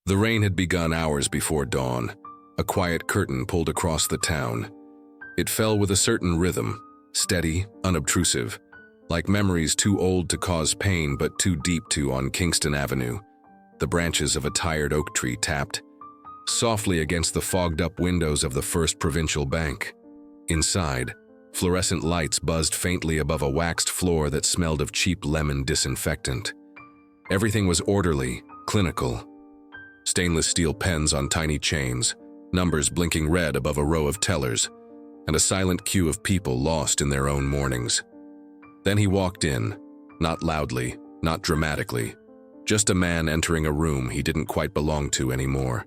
The rain had begun hours before dawn. A quiet curtain pulled across the town. It fell with a certain rhythm, steady, unobtrusive, like memories too old to cause pain but too deep to on Kingston Avenue. The branches of a tired oak tree tapped softly against the fogged-up windows of the First Provincial Bank. Inside, fluorescent lights buzzed faintly above a waxed floor that smelled of cheap lemon disinfectant. Everything was orderly, clinical. Stainless steel pens on tiny chains, numbers blinking red above a row of tellers, and a silent queue of people lost in their own mornings. Then he walked in, not loudly, not dramatically, just a man entering a room he didn't quite belong to anymore.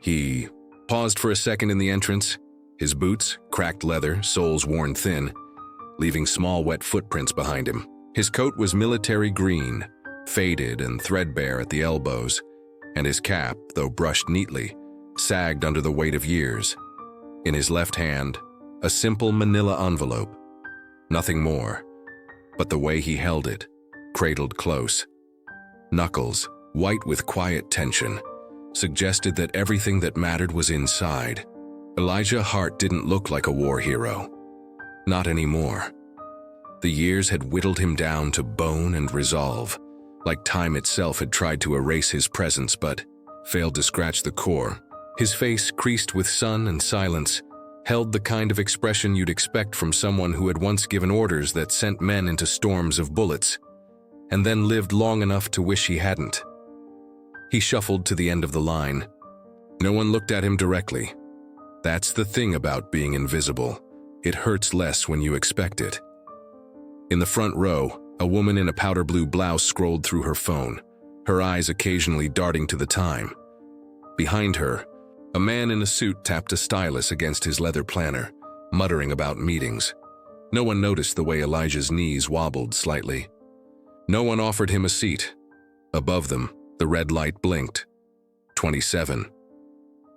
He paused for a second in the entrance, his boots, cracked leather, soles worn thin, leaving small wet footprints behind him. His coat was military green, faded and threadbare at the elbows, and his cap, though brushed neatly, sagged under the weight of years. In his left hand, a simple manila envelope. Nothing more, but the way he held it, cradled close. Knuckles, white with quiet tension, suggested that everything that mattered was inside. Elijah Hart didn't look like a war hero. Not anymore. The years had whittled him down to bone and resolve, like time itself had tried to erase his presence but failed to scratch the core. His face, creased with sun and silence, held the kind of expression you'd expect from someone who had once given orders that sent men into storms of bullets, and then lived long enough to wish he hadn't. He shuffled to the end of the line. No one looked at him directly. That's the thing about being invisible. It hurts less when you expect it. In the front row, a woman in a powder blue blouse scrolled through her phone, her eyes occasionally darting to the time. Behind her, a man in a suit tapped a stylus against his leather planner, muttering about meetings. No one noticed the way Elijah's knees wobbled slightly. No one offered him a seat. Above them, the red light blinked. 27.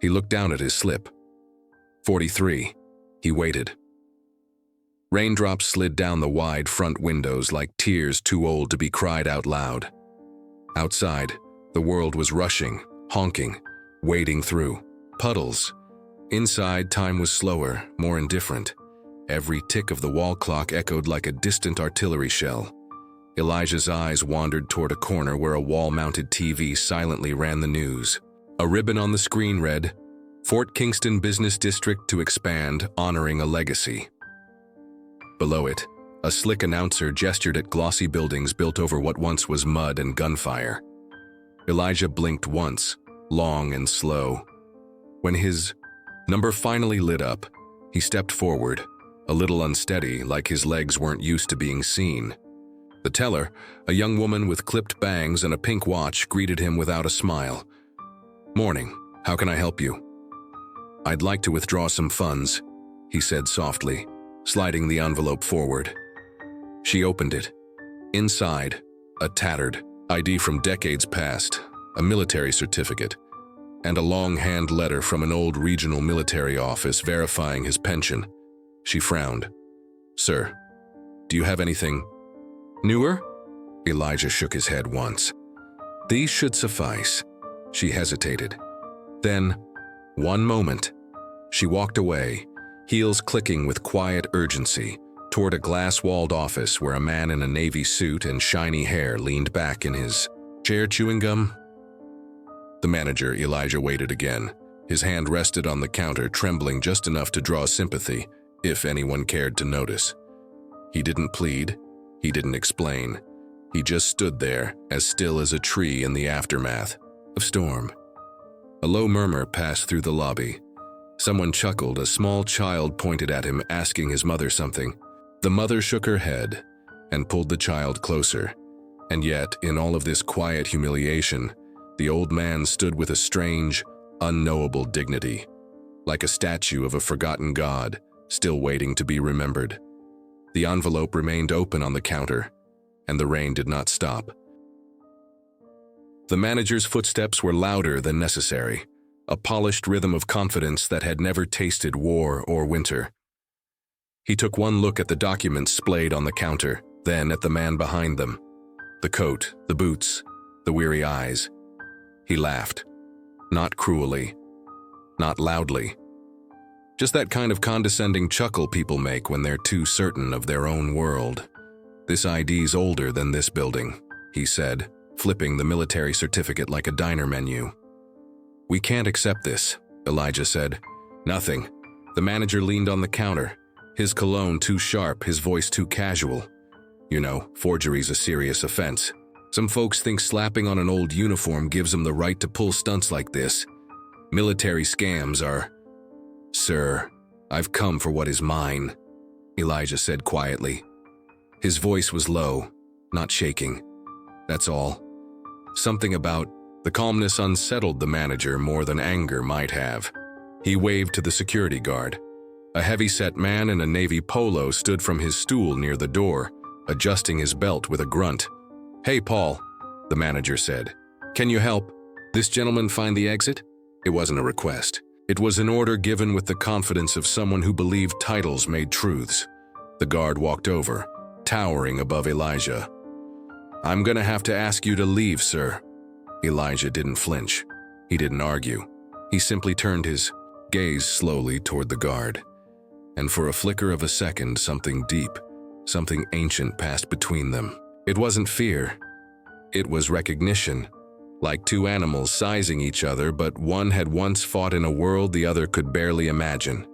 He looked down at his slip. 43. He waited. Raindrops slid down the wide front windows like tears too old to be cried out loud. Outside, the world was rushing, honking, wading through. Puddles. Inside, time was slower, more indifferent. Every tick of the wall clock echoed like a distant artillery shell. Elijah's eyes wandered toward a corner where a wall-mounted TV silently ran the news. A ribbon on the screen read, "Fort Kingston Business District to expand, honoring a legacy." Below it, a slick announcer gestured at glossy buildings built over what once was mud and gunfire. Elijah blinked once, long and slow. When his number finally lit up, he stepped forward, a little unsteady, like his legs weren't used to being seen. The teller, a young woman with clipped bangs and a pink watch, greeted him without a smile. "Morning. How can I help you?" "I'd like to withdraw some funds," he said softly, sliding the envelope forward. She opened it. Inside, a tattered ID from decades past, a military certificate, and a long-hand letter from an old regional military office verifying his pension. She frowned. "Sir, do you have anything newer?" Elijah shook his head once. "These should suffice." She hesitated. Then, one moment, she walked away, heels clicking with quiet urgency, toward a glass-walled office where a man in a navy suit and shiny hair leaned back in his chair chewing gum. The manager, Elijah, waited again. His hand rested on the counter, trembling just enough to draw sympathy, if anyone cared to notice. He didn't plead. He didn't explain. He just stood there, as still as a tree in the aftermath of storm. A low murmur passed through the lobby. Someone chuckled. A small child pointed at him, asking his mother something. The mother shook her head and pulled the child closer. And yet, in all of this quiet humiliation, the old man stood with a strange, unknowable dignity, like a statue of a forgotten god, still waiting to be remembered. The envelope remained open on the counter, and the rain did not stop. The manager's footsteps were louder than necessary, a polished rhythm of confidence that had never tasted war or winter. He took one look at the documents splayed on the counter, then at the man behind them. The coat, the boots, the weary eyes. He laughed. Not cruelly, not loudly. Just that kind of condescending chuckle people make when they're too certain of their own world. "This ID's older than this building," he said, flipping the military certificate like a diner menu. "We can't accept this," Elijah said. "Nothing." The manager leaned on the counter, his cologne too sharp, his voice too casual. "You know, forgery's a serious offense. Some folks think slapping on an old uniform gives them the right to pull stunts like this. Military scams are—" "Sir, I've come for what is mine," Elijah said quietly. His voice was low, not shaking. That's all. Something about the calmness unsettled the manager more than anger might have. He waved to the security guard. A heavy-set man in a navy polo stood from his stool near the door, adjusting his belt with a grunt. "Hey, Paul," the manager said. "Can you help this gentleman find the exit?" It wasn't a request. It was an order given with the confidence of someone who believed titles made truths. The guard walked over, towering above Elijah. "I'm gonna have to ask you to leave, sir." Elijah didn't flinch. He didn't argue. He simply turned his gaze slowly toward the guard. And for a flicker of a second, something deep, something ancient passed between them. It wasn't fear. It was recognition. Like two animals sizing each other, but one had once fought in a world the other could barely imagine.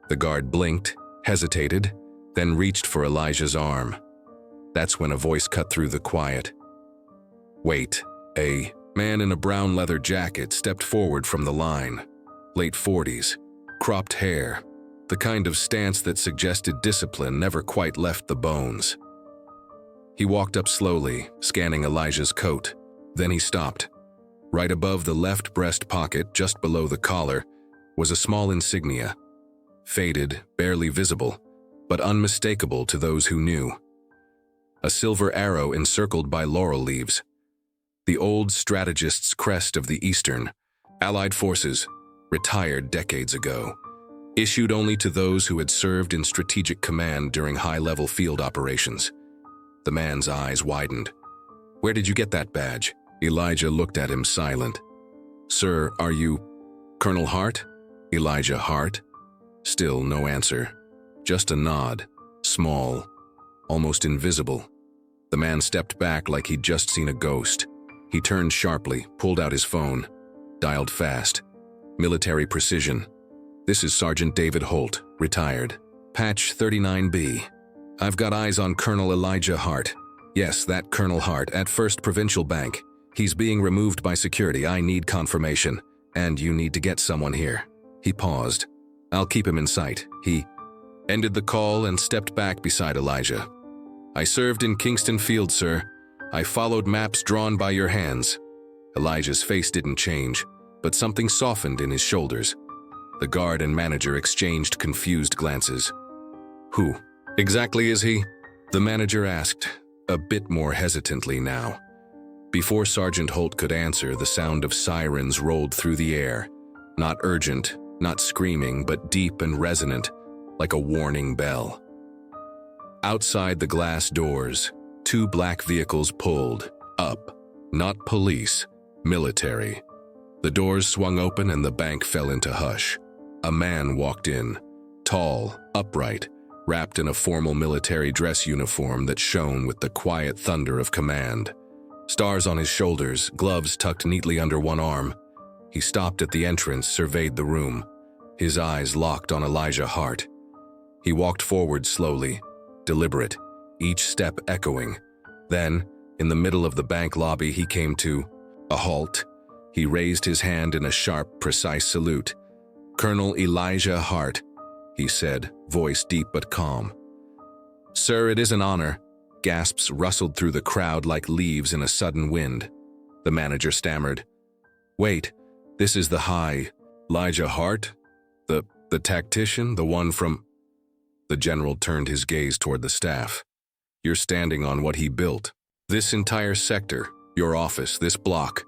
The guard blinked, hesitated, then reached for Elijah's arm. That's when a voice cut through the quiet. "Wait." A man in a brown leather jacket stepped forward from the line. Late 40s, cropped hair, the kind of stance that suggested discipline never quite left the bones. He walked up slowly, scanning Elijah's coat. Then he stopped. Right above the left breast pocket, just below the collar, was a small insignia. Faded, barely visible, but unmistakable to those who knew. A silver arrow encircled by laurel leaves. The old strategist's crest of the Eastern, Allied forces, retired decades ago. Issued only to those who had served in strategic command during high-level field operations. The man's eyes widened. "Where did you get that badge?" Elijah looked at him silent. "Sir, are you Colonel Hart?" Elijah Hart? Still no answer. Just a nod, small, almost invisible. The man stepped back like he'd just seen a ghost. He turned sharply, pulled out his phone, dialed fast. Military precision. "This is Sergeant David Holt, retired. Patch 39B. I've got eyes on Colonel Elijah Hart. Yes, that Colonel Hart at First Provincial Bank. He's being removed by security. I need confirmation, and you need to get someone here." He paused. "I'll keep him in sight." He ended the call and stepped back beside Elijah. "I served in Kingston Field, sir. I followed maps drawn by your hands." Elijah's face didn't change, but something softened in his shoulders. The guard and manager exchanged confused glances. "Who exactly is he?" the manager asked, a bit more hesitantly now. Before Sergeant Holt could answer, the sound of sirens rolled through the air. Not urgent, not screaming, but deep and resonant, like a warning bell. Outside the glass doors, two black vehicles pulled up. Not police, military. The doors swung open and the bank fell into hush. A man walked in, tall, upright, wrapped in a formal military dress uniform that shone with the quiet thunder of command. Stars on his shoulders, gloves tucked neatly under one arm. He stopped at the entrance, surveyed the room, his eyes locked on Elijah Hart. He walked forward slowly, deliberate, each step echoing. Then, in the middle of the bank lobby, he came to a halt. He raised his hand in a sharp, precise salute. "Colonel Elijah Hart," he said, voice deep but calm. "Sir, it is an honor." Gasps rustled through the crowd like leaves in a sudden wind. The manager stammered. "Wait, this is the high Elijah Hart? The tactician, the one from—" The general turned his gaze toward the staff. "You're standing on what he built. This entire sector, your office, this block.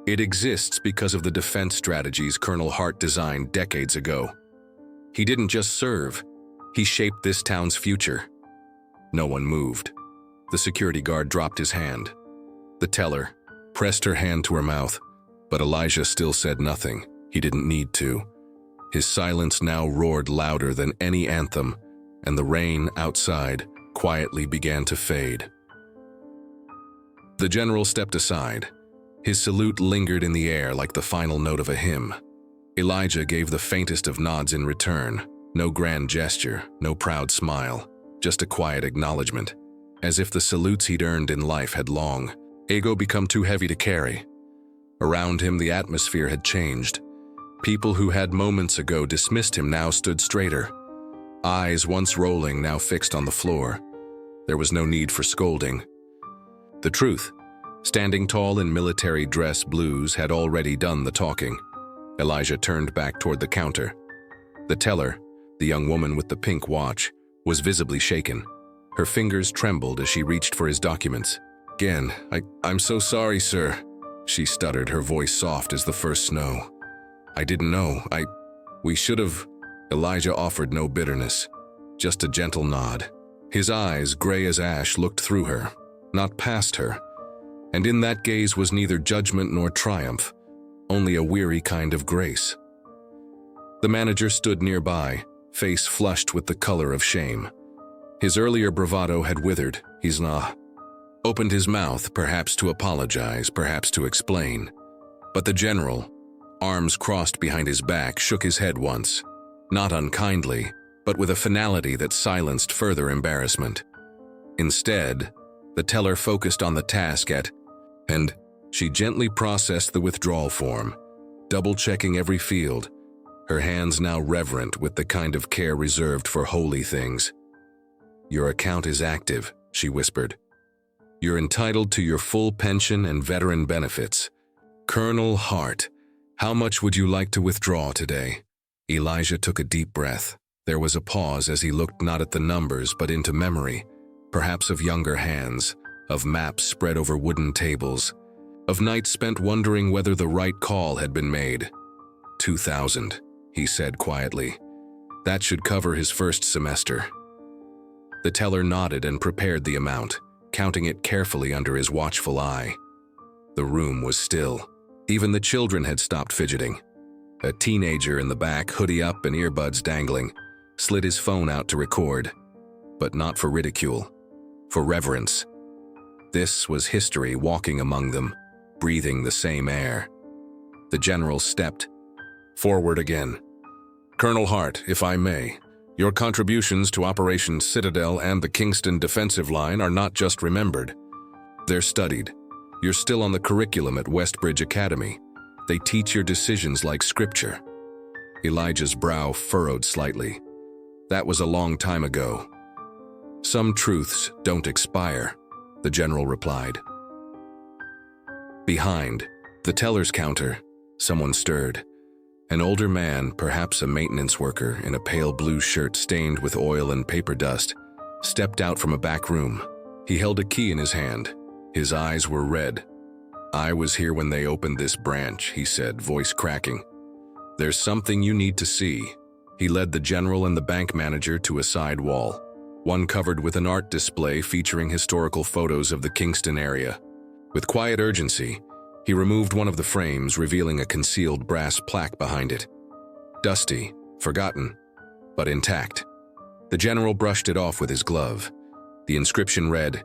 It exists because of the defense strategies Colonel Hart designed decades ago. He didn't just serve, he shaped this town's future." No one moved. The security guard dropped his hand. The teller pressed her hand to her mouth, But Elijah still said nothing. He didn't need to. His silence now roared louder than any anthem, and the rain outside quietly began to fade. The general stepped aside. His salute lingered in the air like the final note of a hymn. Elijah gave the faintest of nods in return. No grand gesture, no proud smile, just a quiet acknowledgement, as if the salutes he'd earned in life had long ago become too heavy to carry. Around him, the atmosphere had changed. People who had moments ago dismissed him now stood straighter. Eyes once rolling, now fixed on the floor. There was no need for scolding. The truth, standing tall in military dress blues, had already done the talking. Elijah turned back toward the counter. The teller, the young woman with the pink watch, was visibly shaken. Her fingers trembled as she reached for his documents. "Again, I'm so sorry, sir," she stuttered, her voice soft as the first snow. "I didn't know. We should have." Elijah offered no bitterness, just a gentle nod. His eyes, gray as ash, looked through her, not past her. And in that gaze was neither judgment nor triumph, only a weary kind of grace. The manager stood nearby, face flushed with the color of shame. His earlier bravado had withered. He's opened his mouth, perhaps to apologize, perhaps to explain. But the general, arms crossed behind his back, shook his head once, not unkindly, but with a finality that silenced further embarrassment. Instead, the teller focused on the task and she gently processed the withdrawal form, double-checking every field, her hands now reverent with the kind of care reserved for holy things. "Your account is active," she whispered. "You're entitled to your full pension and veteran benefits. Colonel Hart, how much would you like to withdraw today?" Elijah took a deep breath. There was a pause as he looked not at the numbers but into memory, perhaps of younger hands, of maps spread over wooden tables, of nights spent wondering whether the right call had been made. 2,000, he said quietly. That should cover his first semester. The teller nodded and prepared the amount, counting it carefully under his watchful eye. The room was still. Even the children had stopped fidgeting. A teenager in the back, hoodie up and earbuds dangling, slid his phone out to record, but not for ridicule, for reverence. This was history walking among them, breathing the same air. The general stepped forward again. "Colonel Hart, if I may, your contributions to Operation Citadel and the Kingston defensive line are not just remembered. They're studied. You're still on the curriculum at Westbridge Academy. They teach your decisions like scripture." Elijah's brow furrowed slightly. That was a long time ago. "Some truths don't expire," the general replied. Behind, the teller's counter, someone stirred. An older man, perhaps a maintenance worker in a pale blue shirt stained with oil and paper dust, stepped out from a back room. He held a key in his hand. His eyes were red. "I was here when they opened this branch," he said, voice cracking. "There's something you need to see." He led the general and the bank manager to a side wall, one covered with an art display featuring historical photos of the Kingston area. With quiet urgency, he removed one of the frames, revealing a concealed brass plaque behind it. Dusty, forgotten, but intact. The general brushed it off with his glove. The inscription read,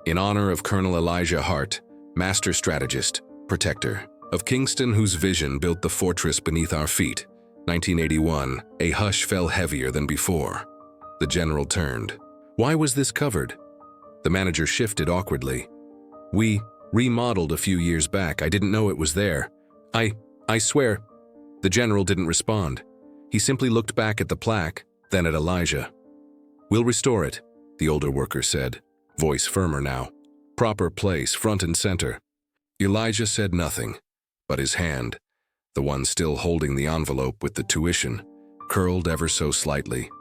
"In honor of Colonel Elijah Hart, Master Strategist, Protector, of Kingston, whose vision built the fortress beneath our feet, 1981, a hush fell heavier than before." The general turned. "Why was this covered?" The manager shifted awkwardly. "We remodeled a few years back. I didn't know it was there. I swear." The general didn't respond. He simply looked back at the plaque, then at Elijah. "We'll restore it," the older worker said, voice firmer now. "Proper place, front and center." Elijah said nothing, but his hand, the one still holding the envelope with the tuition, curled ever so slightly.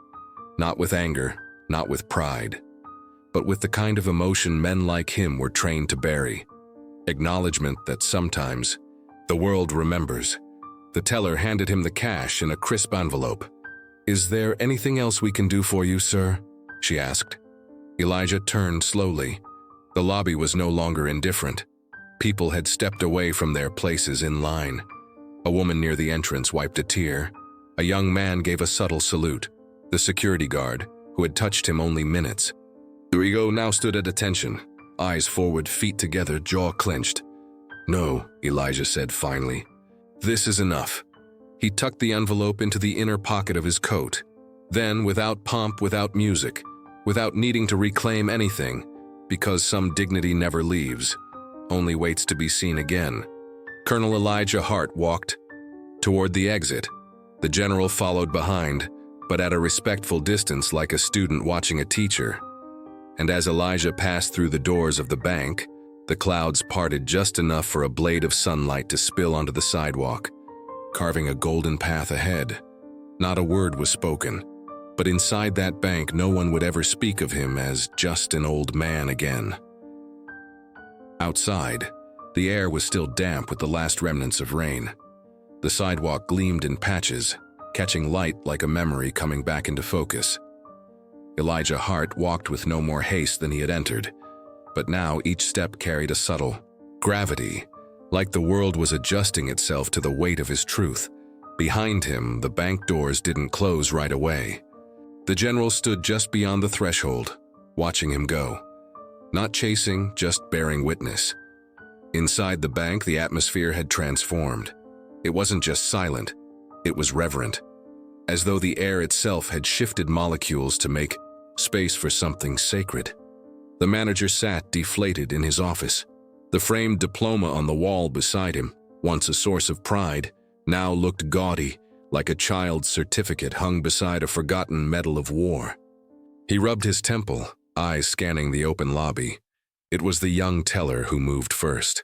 Not with anger, not with pride, but with the kind of emotion men like him were trained to bury. Acknowledgement that sometimes the world remembers. The teller handed him the cash in a crisp envelope. "Is there anything else we can do for you, sir?" she asked. Elijah turned slowly. The lobby was no longer indifferent. People had stepped away from their places in line. A woman near the entrance wiped a tear. A young man gave a subtle salute. The security guard, who had touched him only minutes. Rigo now stood at attention, eyes forward, feet together, jaw clenched. "No," Elijah said finally. "This is enough." He tucked the envelope into the inner pocket of his coat. Then, without pomp, without music, without needing to reclaim anything, because some dignity never leaves, only waits to be seen again, Colonel Elijah Hart walked toward the exit. The general followed behind, but at a respectful distance, like a student watching a teacher. And as Elijah passed through the doors of the bank, the clouds parted just enough for a blade of sunlight to spill onto the sidewalk, carving a golden path ahead. Not a word was spoken, but inside that bank no one would ever speak of him as just an old man again. Outside, the air was still damp with the last remnants of rain. The sidewalk gleamed in patches, catching light like a memory coming back into focus. Elijah Hart walked with no more haste than he had entered, but now each step carried a subtle gravity, like the world was adjusting itself to the weight of his truth. Behind him, the bank doors didn't close right away. The general stood just beyond the threshold, watching him go. Not chasing, just bearing witness. Inside the bank, the atmosphere had transformed. It wasn't just silent, it was reverent, as though the air itself had shifted molecules to make space for something sacred. The manager sat deflated in his office. The framed diploma on the wall beside him, once a source of pride, now looked gaudy, like a child's certificate hung beside a forgotten medal of war. He rubbed his temple, eyes scanning the open lobby. It was the young teller who moved first.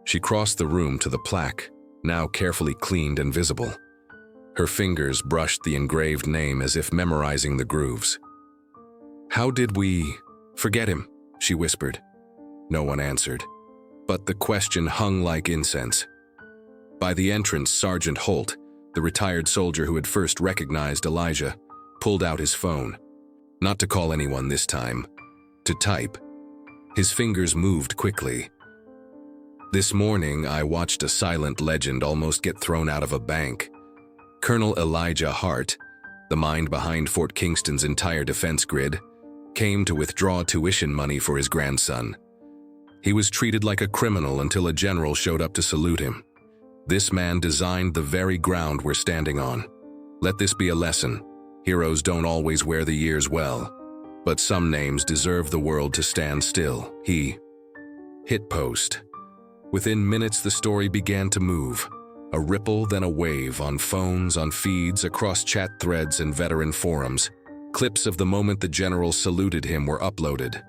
She crossed the room to the plaque, now carefully cleaned and visible. Her fingers brushed the engraved name as if memorizing the grooves. "How did we forget him?" she whispered. No one answered, but the question hung like incense. By the entrance, Sergeant Holt, the retired soldier who had first recognized Elijah, pulled out his phone. Not to call anyone this time, to type. His fingers moved quickly. "This morning, I watched a silent legend almost get thrown out of a bank. Colonel Elijah Hart, the mind behind Fort Kingston's entire defense grid, came to withdraw tuition money for his grandson. He was treated like a criminal until a general showed up to salute him. This man designed the very ground we're standing on. Let this be a lesson. Heroes don't always wear the years well, but some names deserve the world to stand still." He hit post. Within minutes, the story began to move. A ripple, then a wave, on phones, on feeds, across chat threads and veteran forums. Clips of the moment the general saluted him were uploaded.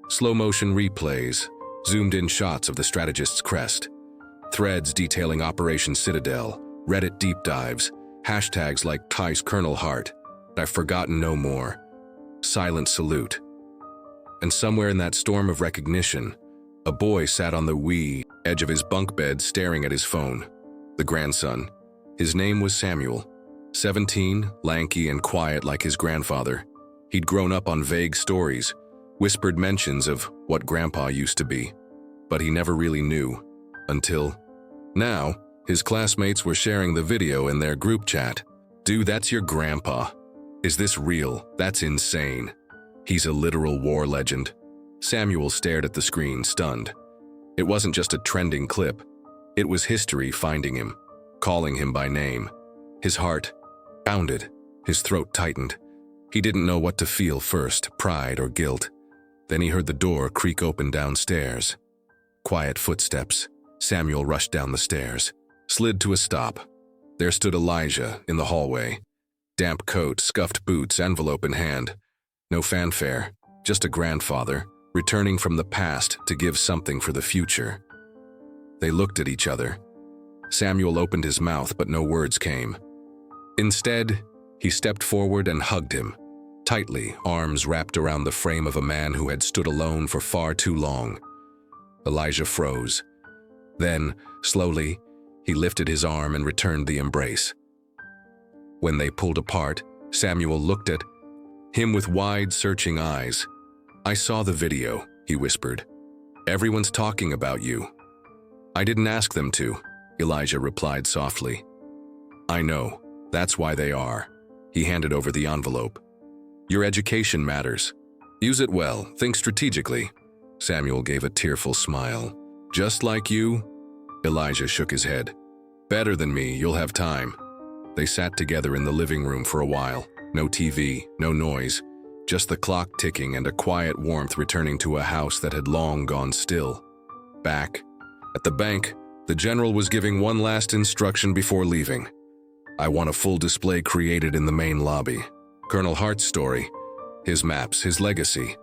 Slow-motion replays, zoomed-in shots of the strategist's crest. Threads detailing Operation Citadel, Reddit deep dives, hashtags like Tice Colonel Hart, I've forgotten no more. Silent salute. And somewhere in that storm of recognition, a boy sat on the wee edge of his bunk bed staring at his phone. The grandson. His name was Samuel. 17, lanky and quiet like his grandfather. He'd grown up on vague stories, whispered mentions of what Grandpa used to be. But he never really knew. Until now, his classmates were sharing the video in their group chat. "Dude, that's your grandpa. Is this real? That's insane. He's a literal war legend." Samuel stared at the screen, stunned. It wasn't just a trending clip. It was history finding him, calling him by name. His heart pounded, his throat tightened. He didn't know what to feel first, pride or guilt. Then he heard the door creak open downstairs. Quiet footsteps. Samuel rushed down the stairs, slid to a stop. There stood Elijah in the hallway. Damp coat, scuffed boots, envelope in hand. No fanfare, just a grandfather, returning from the past to give something for the future. They looked at each other. Samuel opened his mouth, but no words came. Instead, he stepped forward and hugged him, tightly, arms wrapped around the frame of a man who had stood alone for far too long. Elijah froze. Then, slowly, he lifted his arm and returned the embrace. When they pulled apart, Samuel looked at him with wide, searching eyes. "I saw the video," he whispered. Everyone's talking about you." "I didn't ask them to," Elijah replied softly. "I know. That's why they are." He handed over the envelope. "Your education matters. Use it well. Think strategically." Samuel gave a tearful smile. "Just like you?" Elijah shook his head. "Better than me, you'll have time." They sat together in the living room for a while. No TV, no noise, just the clock ticking and a quiet warmth returning to a house that had long gone still. Back at the bank, the general was giving one last instruction before leaving. "I want a full display created in the main lobby. Colonel Hart's story, his maps, his legacy.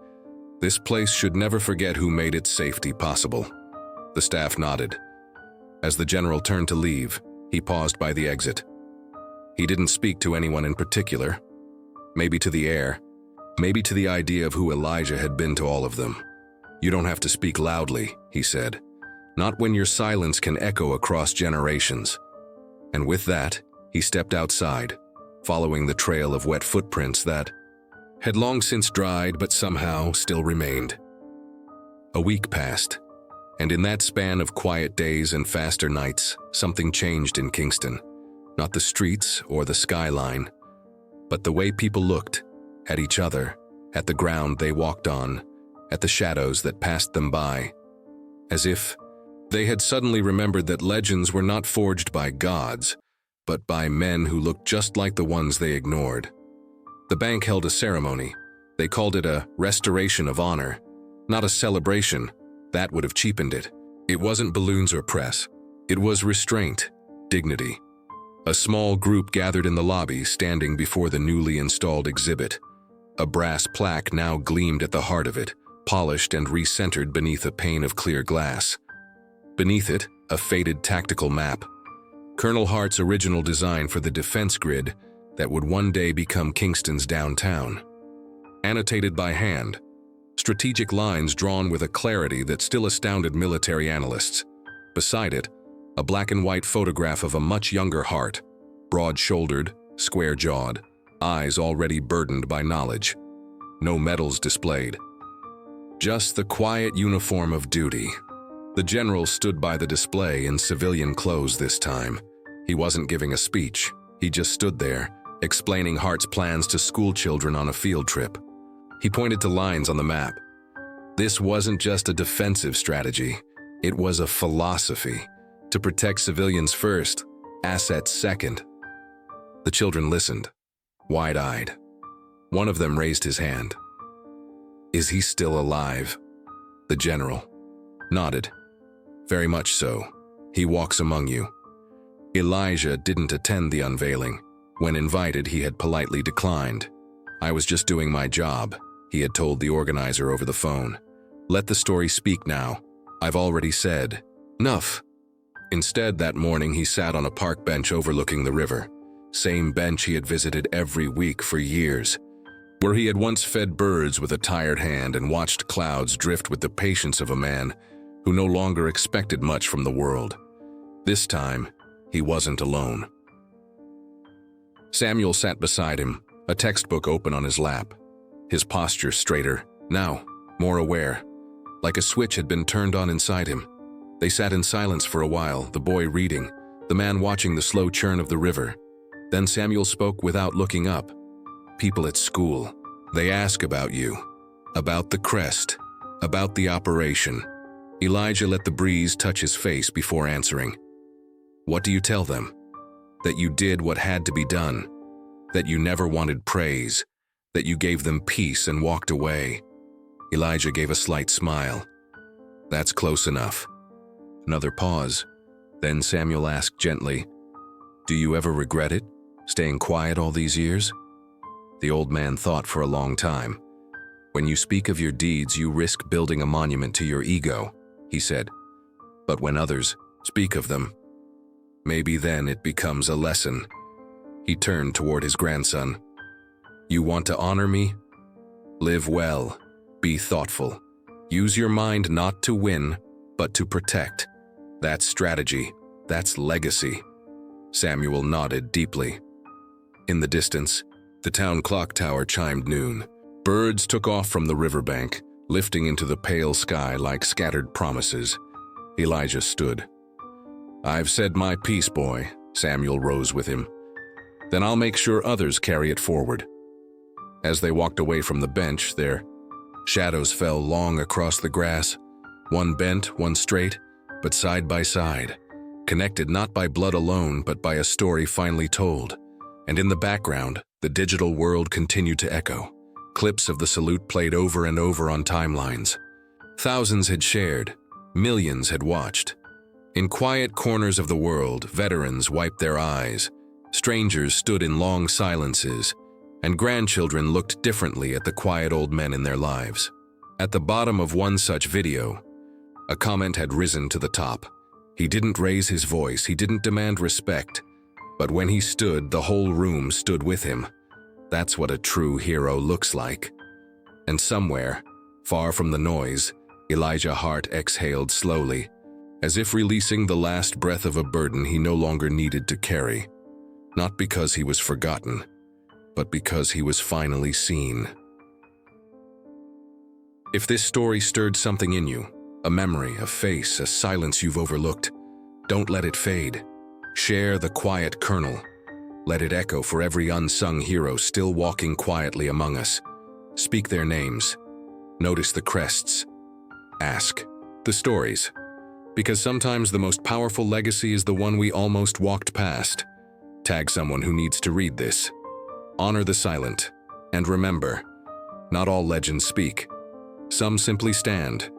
This place should never forget who made its safety possible." The staff nodded. As the general turned to leave, he paused by the exit. He didn't speak to anyone in particular. Maybe to the air, maybe to the idea of who Elijah had been to all of them. "You don't have to speak loudly," he said. "Not when your silence can echo across generations." And with that, he stepped outside, following the trail of wet footprints that had long since dried but somehow still remained. A week passed, and in that span of quiet days and faster nights, something changed in Kingston. Not the streets or the skyline, but the way people looked at each other, at the ground they walked on, at the shadows that passed them by, as if they had suddenly remembered that legends were not forged by gods, but by men who looked just like the ones they ignored. The bank held a ceremony. They called it a restoration of honor, not a celebration. That would have cheapened it. It wasn't balloons or press. It was restraint, dignity. A small group gathered in the lobby, standing before the newly installed exhibit. A brass plaque now gleamed at the heart of it, polished and recentered beneath a pane of clear glass. Beneath it, a faded tactical map. Colonel Hart's original design for the defense grid that would one day become Kingston's downtown. Annotated by hand, strategic lines drawn with a clarity that still astounded military analysts. Beside it, a black and white photograph of a much younger Hart, broad-shouldered, square-jawed, eyes already burdened by knowledge. No medals displayed. Just the quiet uniform of duty. The general stood by the display in civilian clothes this time. He wasn't giving a speech. He just stood there, explaining Hart's plans to school children on a field trip. He pointed to lines on the map. This wasn't just a defensive strategy. It was a philosophy. To protect civilians first, assets second. The children listened, wide-eyed. One of them raised his hand. "Is he still alive?" The general nodded. "Very much so. He walks among you." Elijah didn't attend the unveiling. When invited, he had politely declined. "I was just doing my job," he had told the organizer over the phone. "Let the story speak now. I've already said enough." Instead, that morning, he sat on a park bench overlooking the river. Same bench he had visited every week for years, where he had once fed birds with a tired hand and watched clouds drift with the patience of a man who no longer expected much from the world. This time, he wasn't alone. Samuel sat beside him, a textbook open on his lap. His posture straighter, now more aware, like a switch had been turned on inside him. They sat in silence for a while, the boy reading, the man watching the slow churn of the river. Then Samuel spoke without looking up. "People at school, they ask about you, about the crest, about the operation." Elijah let the breeze touch his face before answering. "What do you tell them? That you did what had to be done, that you never wanted praise, that you gave them peace and walked away." Elijah gave a slight smile. "That's close enough." Another pause. Then Samuel asked gently, "Do you ever regret it, staying quiet all these years?" The old man thought for a long time. "When you speak of your deeds, you risk building a monument to your ego," he said. "But when others speak of them, maybe then it becomes a lesson." He turned toward his grandson. "You want to honor me? Live well, be thoughtful. Use your mind not to win, but to protect. That's strategy, that's legacy." Samuel nodded deeply. In the distance, the town clock tower chimed noon. Birds took off from the riverbank, lifting into the pale sky like scattered promises. Elijah stood. "I've said my piece, boy," Samuel rose with him. "Then I'll make sure others carry it forward." As they walked away from the bench, their shadows fell long across the grass, one bent, one straight, but side by side, connected not by blood alone, but by a story finally told. And in the background, the digital world continued to echo. Clips of the salute played over and over on timelines. Thousands had shared, millions had watched. In quiet corners of the world, veterans wiped their eyes, strangers stood in long silences, and grandchildren looked differently at the quiet old men in their lives. At the bottom of one such video, a comment had risen to the top. He didn't raise his voice, he didn't demand respect, but when he stood, the whole room stood with him. That's what a true hero looks like. And somewhere, far from the noise, Elijah Hart exhaled slowly, as if releasing the last breath of a burden he no longer needed to carry. Not because he was forgotten, but because he was finally seen. If this story stirred something in you, a memory, a face, a silence you've overlooked, don't let it fade. Share the quiet kernel. Let it echo for every unsung hero still walking quietly among us. Speak their names. Notice the crests. Ask the stories. Because sometimes the most powerful legacy is the one we almost walked past. Tag someone who needs to read this. Honor the silent. And remember, not all legends speak. Some simply stand.